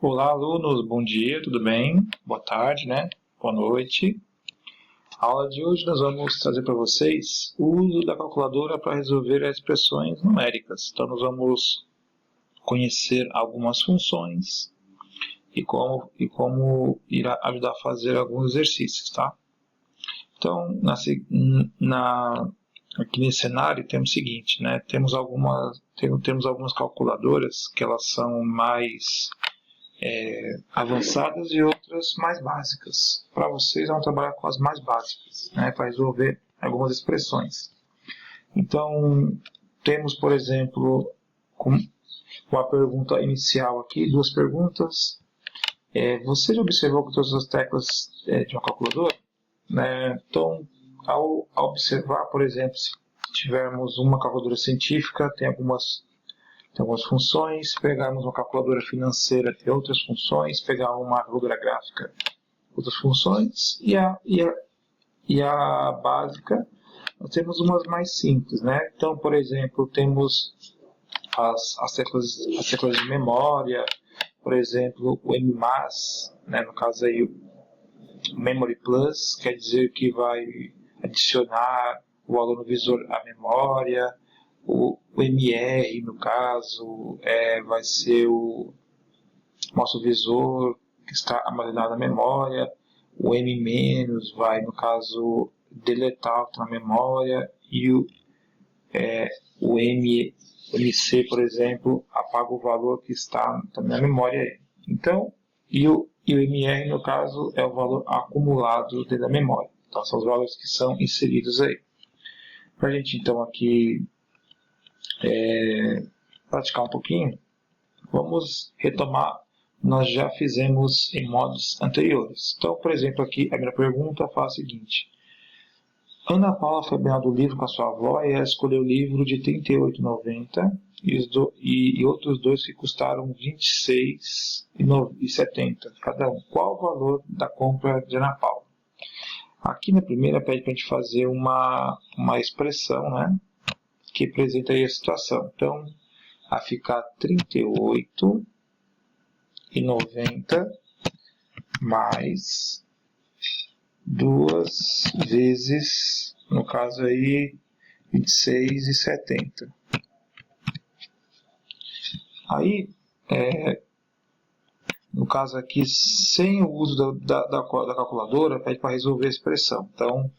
Olá, alunos, bom dia, tudo bem? Boa tarde, né? Boa noite. A aula de hoje nós vamos trazer para vocês o uso da calculadora para resolver as expressões numéricas. Então, nós vamos conhecer algumas funções e como irá ajudar a fazer alguns exercícios, tá? Então, aqui nesse cenário temos o seguinte, né? Temos algumas calculadoras que elas são mais avançadas e outras mais básicas. Para vocês, vão trabalhar com as mais básicas, né, para resolver algumas expressões. Então, temos, por exemplo, com a pergunta inicial aqui, duas perguntas. Você já observou que todas as teclas de uma calculadora? Né? Então, ao observar, por exemplo, se tivermos uma calculadora científica, tem algumas funções, pegarmos uma calculadora financeira, tem outras funções, pegar uma calculadora gráfica, outras funções, e a básica, nós temos umas mais simples, né? Então, por exemplo, temos as teclas de memória, por exemplo, o MMAS, né? No caso aí, o Memory Plus, quer dizer que vai adicionar o valor no visor à memória. O MR, no caso, vai ser o nosso visor que está armazenado na memória. O M- vai, no caso, deletar o que está na memória. E o MC, por exemplo, apaga o valor que está na memória. Então, e o MR, no caso, é o valor acumulado dentro da memória. Então, são os valores que são inseridos aí. Para a gente, então, aqui praticar um pouquinho, vamos retomar, nós já fizemos em modos anteriores. Então, por exemplo, aqui a minha pergunta faz o seguinte: Ana Paula foi banhar do livro com a sua avó e ela escolheu o livro de R$ 38,90 e outros dois que custaram R$ 26,70 cada um. Qual o valor da compra de Ana Paula? Aqui na primeira pede para a gente fazer uma expressão, né, que apresenta aí a situação. Então, a ficar R$ 38,90 mais 2 vezes, no caso aí, R$ 26,70. Aí, no caso aqui, sem o uso da calculadora, pede para resolver a expressão. Então,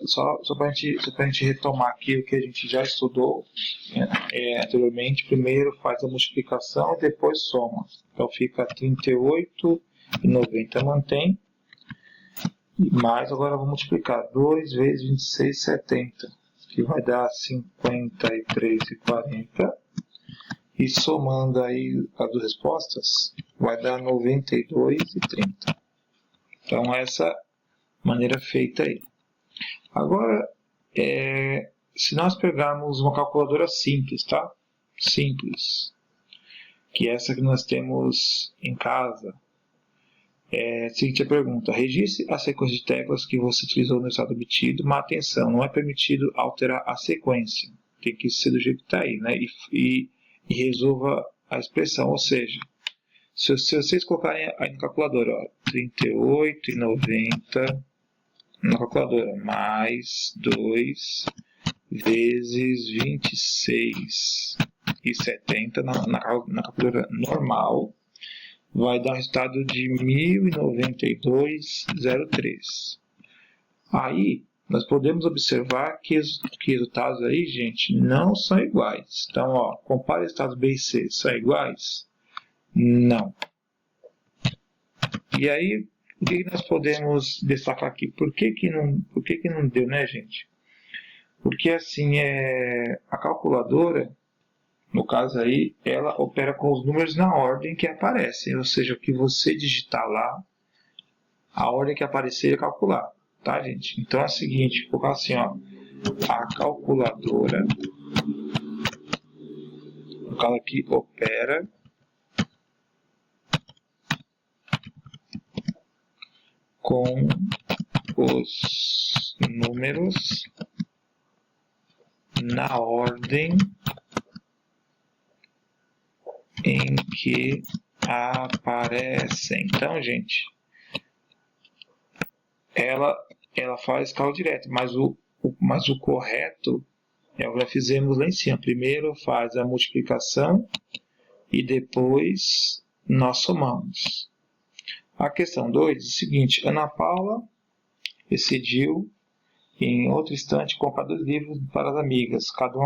só para a gente retomar aqui o que a gente já estudou anteriormente, primeiro faz a multiplicação e depois soma. Então fica 38,90 mantém, mas agora eu vou multiplicar 2 vezes 26,70, que vai dar 53,40, e somando aí as duas respostas, vai dar 92,30. Então essa maneira feita aí. Agora, se nós pegarmos uma calculadora simples, tá? Simples, que é essa que nós temos em casa, seguinte a pergunta: registre a sequência de teclas que você utilizou no estado obtido, mas atenção, não é permitido alterar a sequência, tem que ser do jeito que está aí, né? E resolva a expressão, ou seja, se vocês colocarem aí na calculadora, ó, 38,90 na calculadora, mais 2 vezes 26,70 na calculadora normal, vai dar um resultado de 1092,03. Aí, nós podemos observar que os resultados aí, gente, não são iguais. Então, ó, compare resultados B e C, são iguais? Não. E aí, o que nós podemos destacar aqui? Por que não deu, né, gente? Porque assim, a calculadora, no caso aí, ela opera com os números na ordem que aparecem, ou seja, o que você digitar lá, a ordem que aparecer é calcular, tá, gente? Então é o seguinte, vou colocar assim, ó, a calculadora, no caso aqui, opera com os números na ordem em que aparecem. Então, gente, ela faz cálculo direto, mas o correto é o que já fizemos lá em cima. Primeiro faz a multiplicação e depois nós somamos. A questão 2 é o seguinte: Ana Paula decidiu, em outro instante, comprar 2 livros para as amigas. Cada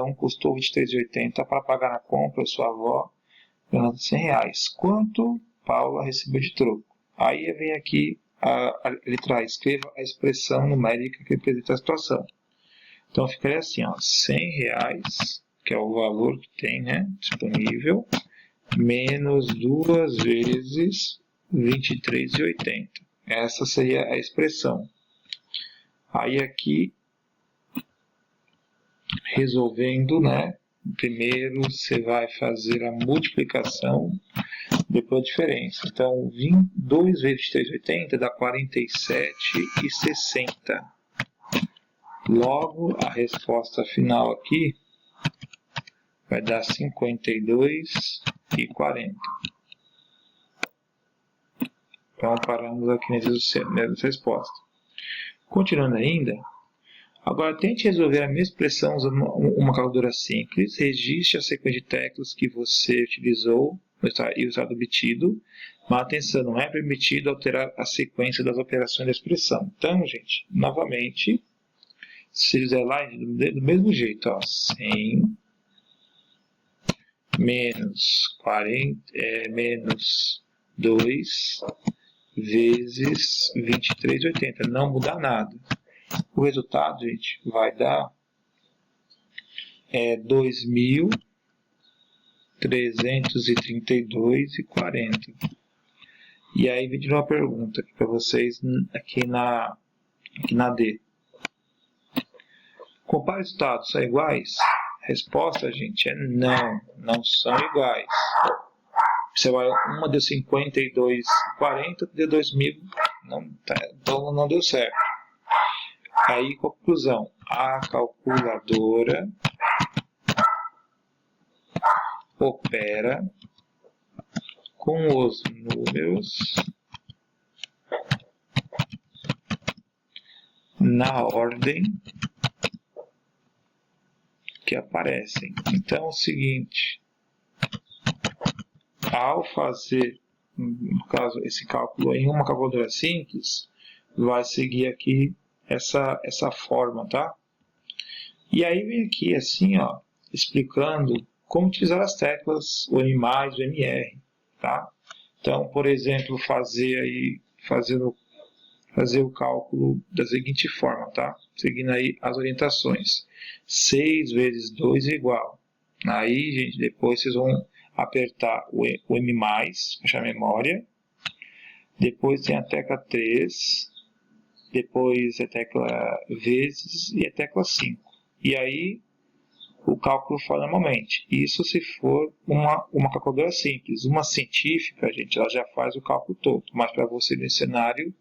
um custou R$ 23,80 para pagar na compra de sua avó, ganhando R$ 100. Quanto Paula recebeu de troco? Aí vem aqui a letra A. Escreva a expressão numérica que representa a situação. Então ficaria assim, ó, R$ 100, que é o valor que tem, né, disponível, menos 2 vezes R$ 23,80. Essa seria a expressão. Aí aqui, resolvendo, né, primeiro você vai fazer a multiplicação, depois a diferença. Então, 2 vezes 23,80 dá 47,60. Logo, a resposta final aqui vai dar 52,40. Então, paramos aqui nessa resposta. Continuando ainda, agora tente resolver a mesma expressão usando uma calculadora simples. Registre a sequência de teclas que você utilizou e o resultado obtido. Mas atenção, não é permitido alterar a sequência das operações da expressão. Então, gente, novamente, se fizer lá do mesmo jeito, ó, 100 menos 2 vezes 23,80. Não muda nada. O resultado, gente, vai dar 2.332,40. E aí vem de uma pergunta para vocês aqui na D. Compare os resultados, são iguais? A resposta, gente, é não, não são iguais. Você vai, uma deu 52,40, deu 2.000, então não deu certo. Aí, conclusão, a calculadora opera com os números na ordem que aparecem. Então, é o seguinte, ao fazer, no caso, esse cálculo em uma calculadora simples, vai seguir aqui essa forma, tá? E aí vem aqui assim, ó, explicando como utilizar as teclas, o M+, o MR, tá? Então, por exemplo, fazer o cálculo da seguinte forma, tá? Seguindo aí as orientações. 6 vezes 2 é igual. Aí, gente, depois vocês vão apertar o M+, fechar a memória. Depois tem a tecla 3. Depois a tecla vezes e a tecla 5. E aí, o cálculo for normalmente. Isso se for uma calculadora simples. Uma científica, gente, ela já faz o cálculo todo. Mas para você nesse cenário,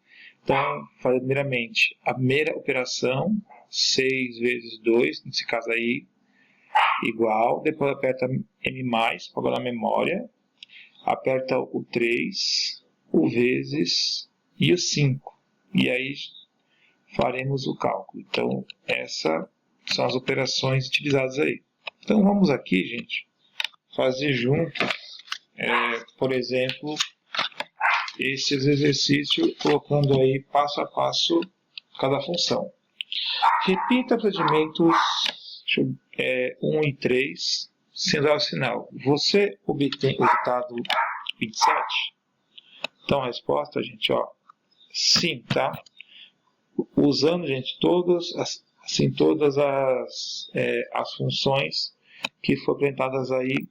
então, faz primeiramente a primeira operação, 6 vezes 2, nesse caso aí, igual. Depois aperta M+, para guardar a memória. Aperta o 3, o vezes e o 5. E aí, faremos o cálculo. Então, essas são as operações utilizadas aí. Então, vamos aqui, gente, fazer junto, por exemplo, esse exercício, colocando aí passo a passo cada função. Repita procedimentos 1 e 3, sem usar o sinal. Você obtém o resultado 27? Então, a resposta, gente, ó, sim, tá? Usando, gente, todas as funções que foram apresentadas aí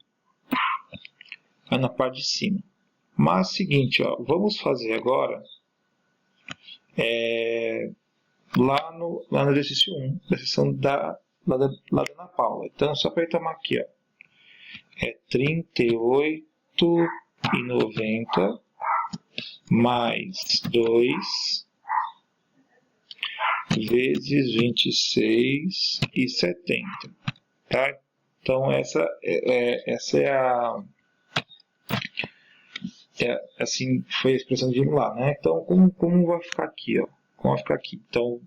na parte de cima. Mas, seguinte, ó, vamos fazer agora lá no exercício 1, da seção da Ana Paula. Então, só apertamos aqui, ó, 38,90 mais 2 vezes 26,70, tá? Então essa é assim foi a expressão de lá, né? Então, como vai ficar aqui, ó? Como vai ficar aqui? Então,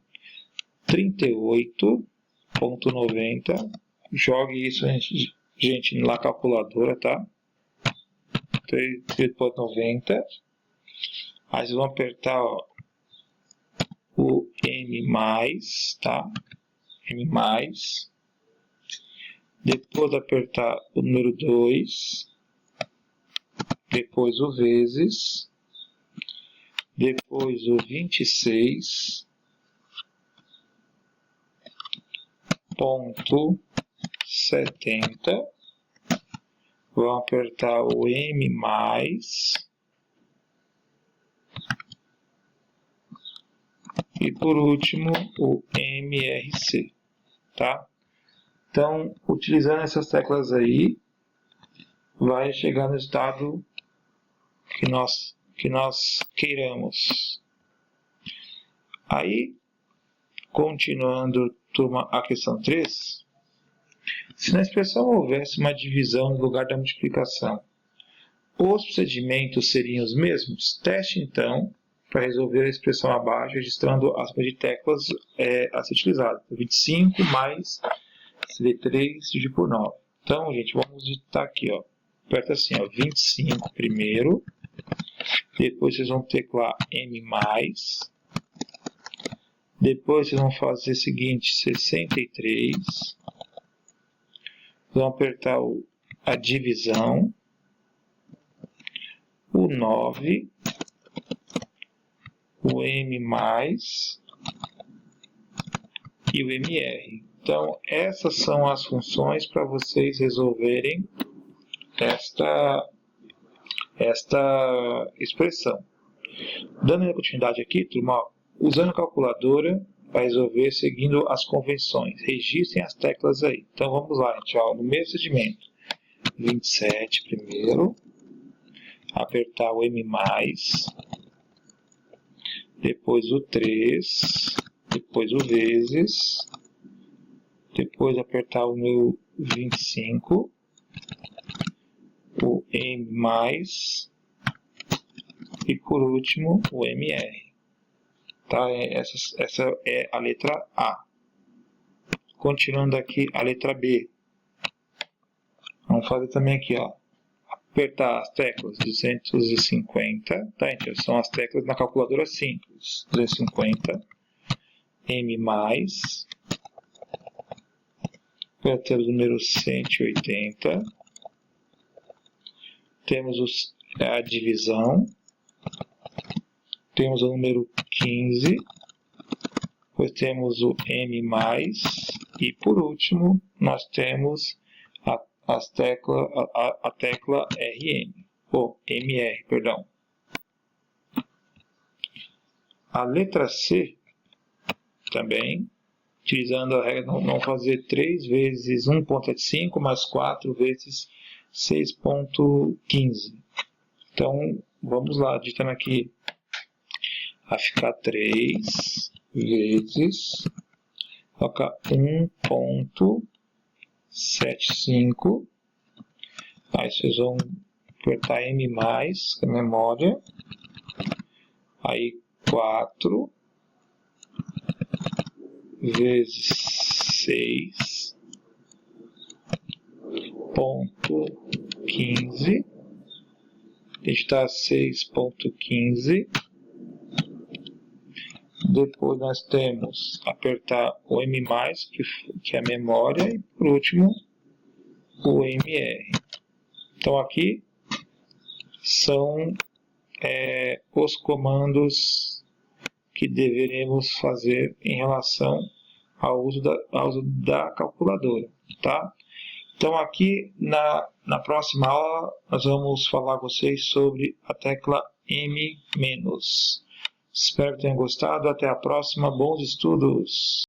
38,90. Jogue isso, gente, na calculadora, tá? 38,90. Aí vocês vão apertar, ó, o M+, tá? M+. Depois apertar o número 2. Depois o vezes. Depois o 26,70. Vão apertar o M+. E por último o MRC, tá? Então, utilizando essas teclas aí, vai chegar no estado que nós queiramos. Aí, continuando, turma, a questão 3, se na expressão houvesse uma divisão no lugar da multiplicação, os procedimentos seriam os mesmos? Teste, então, para resolver a expressão abaixo, registrando as de teclas a ser utilizadas. 25 mais CD3 dividido por 9. Então, gente, vamos digitar aqui, ó. Aperta assim, ó, 25 primeiro. Depois vocês vão teclar M+. Depois vocês vão fazer o seguinte, 63. Vão apertar a divisão. O 9. O M+, e o MR. Então, essas são as funções para vocês resolverem esta expressão. Dando continuidade aqui, turma, usando a calculadora para resolver seguindo as convenções. Registrem as teclas aí. Então, vamos lá, gente. Ó, no mesmo procedimento. 27 primeiro. Apertar o M+. Depois o 3, depois o vezes, depois apertar o número 25, o M+, e por último o MR. Tá? Essa é a letra A. Continuando aqui a letra B. Vamos fazer também aqui, ó. Apertar as teclas 250, tá, gente? São as teclas na calculadora simples. 250, M+, temos o número 180, temos a divisão, temos o número 15, depois temos o M+, e por último nós temos a tecla MR, perdão. A letra C também, utilizando a regra não fazer 3 vezes 1,75 mais 4 vezes 6,15. Então, vamos lá, digitando aqui, vai ficar 3 vezes, colocar 1,75. Aí vocês vão apertar M+, que é a memória. Aí 4 vezes 6,15. Digitar 6,15. Depois nós temos apertar o M+, que é a memória, e por último o MR. Então aqui são os comandos que deveremos fazer em relação ao uso da calculadora, tá? Então aqui na próxima aula nós vamos falar com vocês sobre a tecla M-. Espero que tenham gostado. Até a próxima. Bons estudos!